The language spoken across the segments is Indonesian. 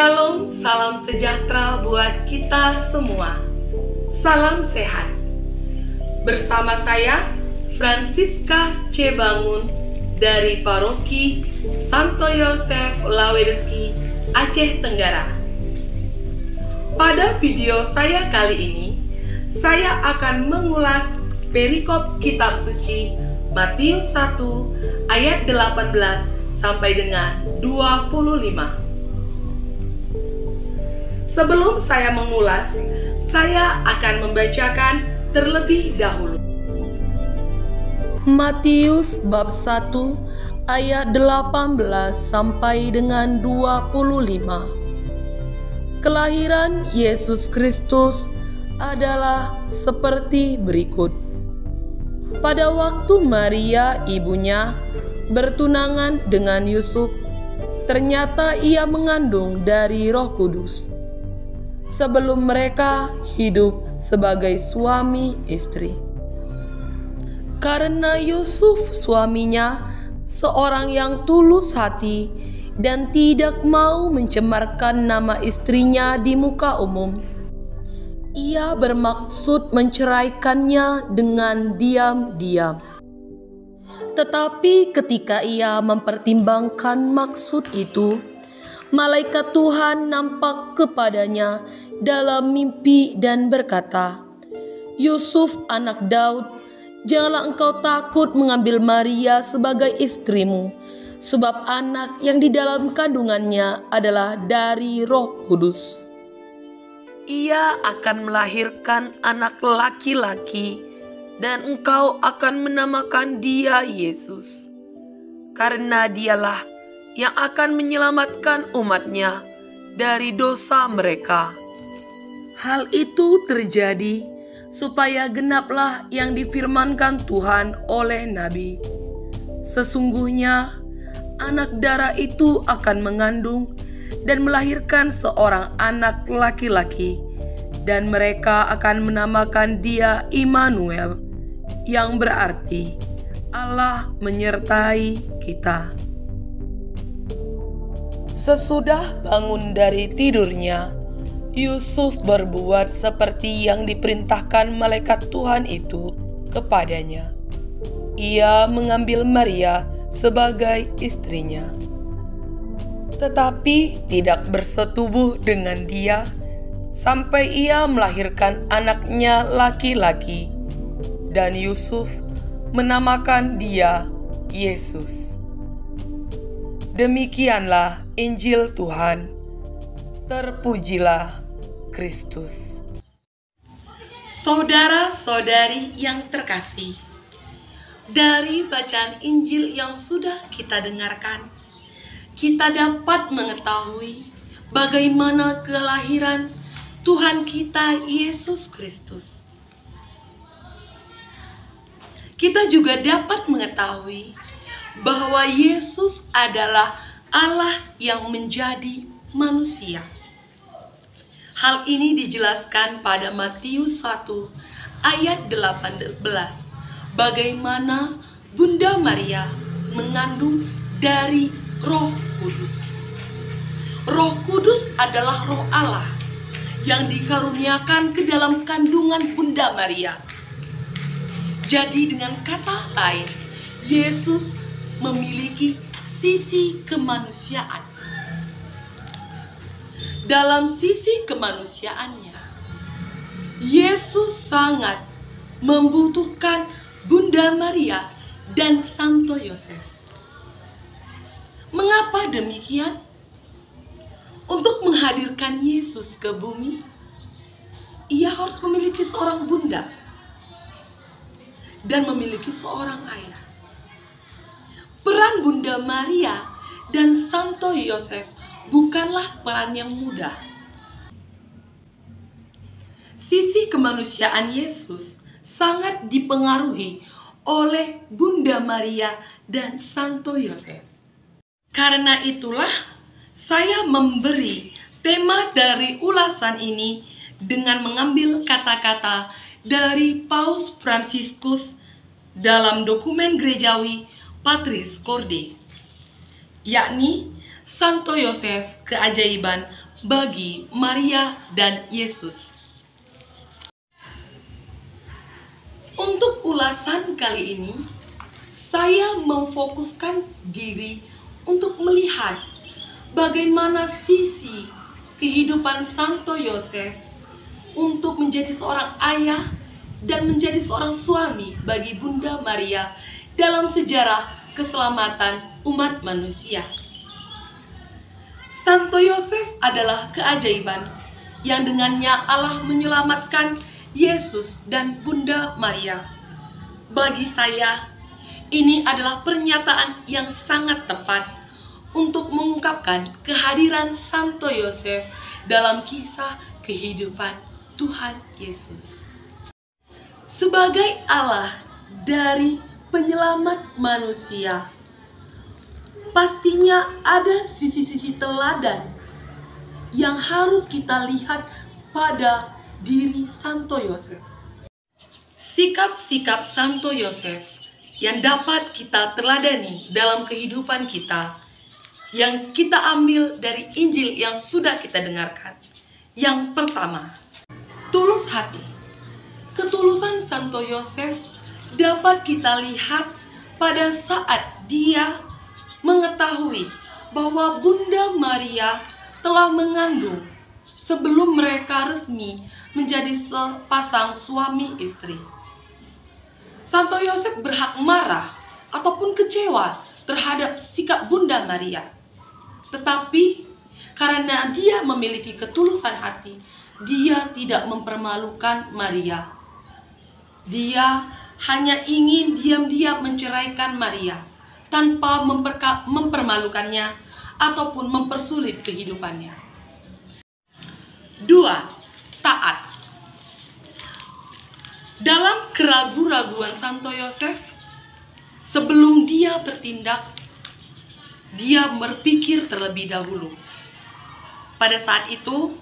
Shalom, salam sejahtera buat kita semua. Salam sehat. Bersama saya, Francisca C. Bangun dari Paroki Santo Yosef Lawedeski, Aceh Tenggara. Pada video saya kali ini, saya akan mengulas perikop kitab suci Matius 1 ayat 18 sampai dengan 25. Sebelum saya mengulas, saya akan membacakan terlebih dahulu. Matius bab 1 ayat 18 sampai dengan 25. Kelahiran Yesus Kristus adalah seperti berikut. Pada waktu Maria ibunya bertunangan dengan Yusuf, ternyata ia mengandung dari Roh Kudus. Sebelum mereka hidup sebagai suami istri. Karena Yusuf suaminya seorang yang tulus hati dan tidak mau mencemarkan nama istrinya di muka umum, ia bermaksud menceraikannya dengan diam-diam. Tetapi ketika ia mempertimbangkan maksud itu, malaikat Tuhan nampak kepadanya dalam mimpi dan berkata, "Yusuf anak Daud, janganlah engkau takut mengambil Maria sebagai istrimu, sebab anak yang di dalam kandungannya adalah dari Roh Kudus. Ia akan melahirkan anak laki-laki, dan engkau akan menamakan dia Yesus, karena dialah yang akan menyelamatkan umatnya dari dosa mereka." Hal itu terjadi supaya genaplah yang difirmankan Tuhan oleh Nabi. Sesungguhnya anak darah itu akan mengandung dan melahirkan seorang anak laki-laki, dan mereka akan menamakan dia Immanuel, yang berarti Allah menyertai kita. Sesudah bangun dari tidurnya, Yusuf berbuat seperti yang diperintahkan malaikat Tuhan itu kepadanya. Ia mengambil Maria sebagai istrinya, tetapi tidak bersetubuh dengan dia sampai ia melahirkan anaknya laki-laki, dan Yusuf menamakan dia Yesus. Demikianlah Injil Tuhan. Terpujilah Kristus. Saudara-saudari yang terkasih, dari bacaan Injil yang sudah kita dengarkan, kita dapat mengetahui bagaimana kelahiran Tuhan kita Yesus Kristus. Kita juga dapat mengetahui bahwa Yesus adalah Allah yang menjadi manusia. Hal ini dijelaskan pada Matius 1 ayat 18, bagaimana Bunda Maria mengandung dari Roh Kudus. Roh Kudus adalah Roh Allah yang dikaruniakan ke dalam kandungan Bunda Maria. Jadi dengan kata lain, Yesus memiliki sisi kemanusiaan. Dalam sisi kemanusiaannya, Yesus sangat membutuhkan Bunda Maria dan Santo Yosef. Mengapa demikian? Untuk menghadirkan Yesus ke bumi, ia harus memiliki seorang bunda dan memiliki seorang ayah. Peran Bunda Maria dan Santo Yosef bukanlah peran yang mudah. Sisi kemanusiaan Yesus sangat dipengaruhi oleh Bunda Maria dan Santo Yosef. Karena itulah saya memberi tema dari ulasan ini dengan mengambil kata-kata dari Paus Fransiskus dalam dokumen gerejawi Patris Corde, yakni Santo Yosef, keajaiban bagi Maria dan Yesus. Untuk ulasan kali ini, saya memfokuskan diri untuk melihat bagaimana sisi kehidupan Santo Yosef untuk menjadi seorang ayah dan menjadi seorang suami bagi Bunda Maria dalam sejarah keselamatan umat manusia. Santo Yosef adalah keajaiban yang dengannya Allah menyelamatkan Yesus dan Bunda Maria. Bagi saya, ini adalah pernyataan yang sangat tepat untuk mengungkapkan kehadiran Santo Yosef dalam kisah kehidupan Tuhan Yesus. Sebagai Allah dari penyelamat manusia, pastinya ada sisi-sisi teladan yang harus kita lihat pada diri Santo Yosef. Sikap-sikap Santo Yosef yang dapat kita teladani dalam kehidupan kita, yang kita ambil dari Injil yang sudah kita dengarkan. Yang pertama, tulus hati. Ketulusan Santo Yosef dapat kita lihat pada saat dia mengetahui bahwa Bunda Maria telah mengandung sebelum mereka resmi menjadi sepasang suami istri. Santo Yosef berhak marah ataupun kecewa terhadap sikap Bunda Maria. Tetapi karena dia memiliki ketulusan hati, dia tidak mempermalukan Maria. Dia hanya ingin diam-diam menceraikan Maria tanpa mempermalukannya ataupun mempersulit kehidupannya. 2. Taat. Dalam keraguan-raguan Santo Yosef, sebelum dia bertindak, dia berpikir terlebih dahulu. Pada saat itu,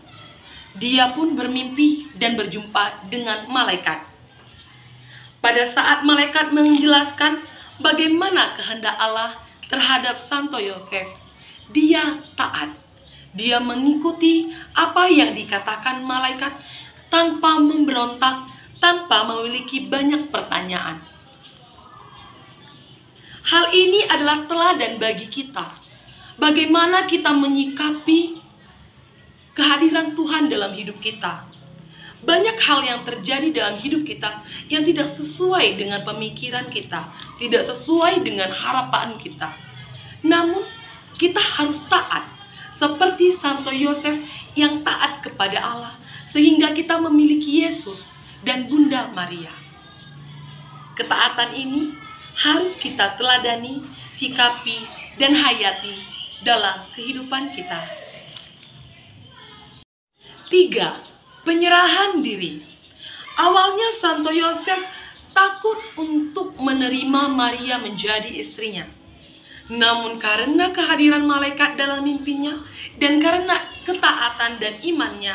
dia pun bermimpi dan berjumpa dengan malaikat. Pada saat malaikat menjelaskan bagaimana kehendak Allah terhadap Santo Yosef, dia taat. Dia mengikuti apa yang dikatakan malaikat tanpa memberontak, tanpa memiliki banyak pertanyaan. Hal ini adalah teladan bagi kita. Bagaimana kita menyikapi kehadiran Tuhan dalam hidup kita. Banyak hal yang terjadi dalam hidup kita yang tidak sesuai dengan pemikiran kita, tidak sesuai dengan harapan kita. Namun, kita harus taat seperti Santo Yosef yang taat kepada Allah sehingga kita memiliki Yesus dan Bunda Maria. Ketaatan ini harus kita teladani, sikapi, dan hayati dalam kehidupan kita. 3. Penyerahan diri. Awalnya Santo Yosef takut untuk menerima Maria menjadi istrinya. Namun karena kehadiran malaikat dalam mimpinya dan karena ketaatan dan imannya,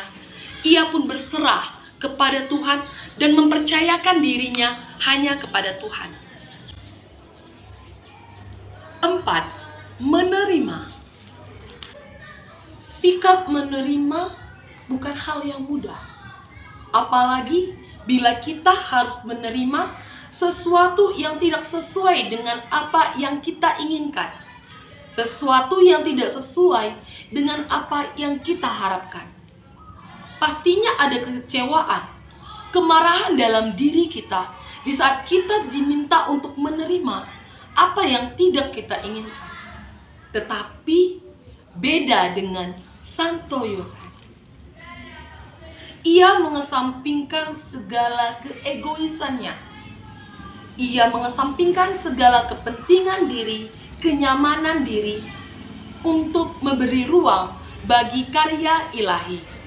ia pun berserah kepada Tuhan dan mempercayakan dirinya hanya kepada Tuhan. 4. Menerima. Sikap menerima bukan hal yang mudah. Apalagi bila kita harus menerima sesuatu yang tidak sesuai dengan apa yang kita inginkan. Sesuatu yang tidak sesuai dengan apa yang kita harapkan. Pastinya ada kekecewaan, kemarahan dalam diri kita di saat kita diminta untuk menerima apa yang tidak kita inginkan. Tetapi beda dengan Santo Yosef. Ia mengesampingkan segala keegoisannya. Ia mengesampingkan segala kepentingan diri, kenyamanan diri untuk memberi ruang bagi karya ilahi.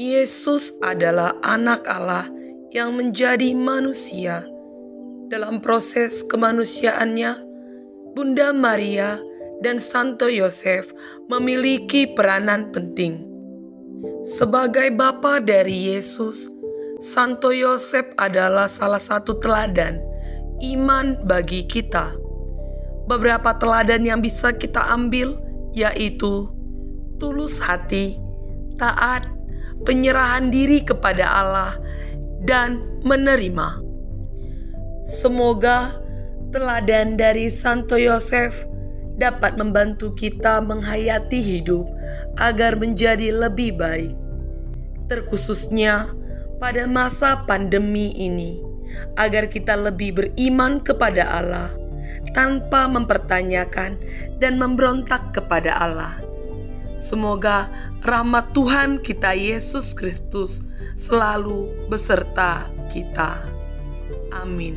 Yesus adalah anak Allah yang menjadi manusia. Dalam proses kemanusiaannya, Bunda Maria dan Santo Yosef memiliki peranan penting. Sebagai bapa dari Yesus, Santo Yosef adalah salah satu teladan iman bagi kita. Beberapa teladan yang bisa kita ambil yaitu tulus hati, taat, penyerahan diri kepada Allah, dan menerima. Semoga teladan dari Santo Yosef dapat membantu kita menghayati hidup agar menjadi lebih baik, terkhususnya pada masa pandemi ini, agar kita lebih beriman kepada Allah tanpa mempertanyakan dan memberontak kepada Allah. Semoga rahmat Tuhan kita Yesus Kristus selalu beserta kita. Amin.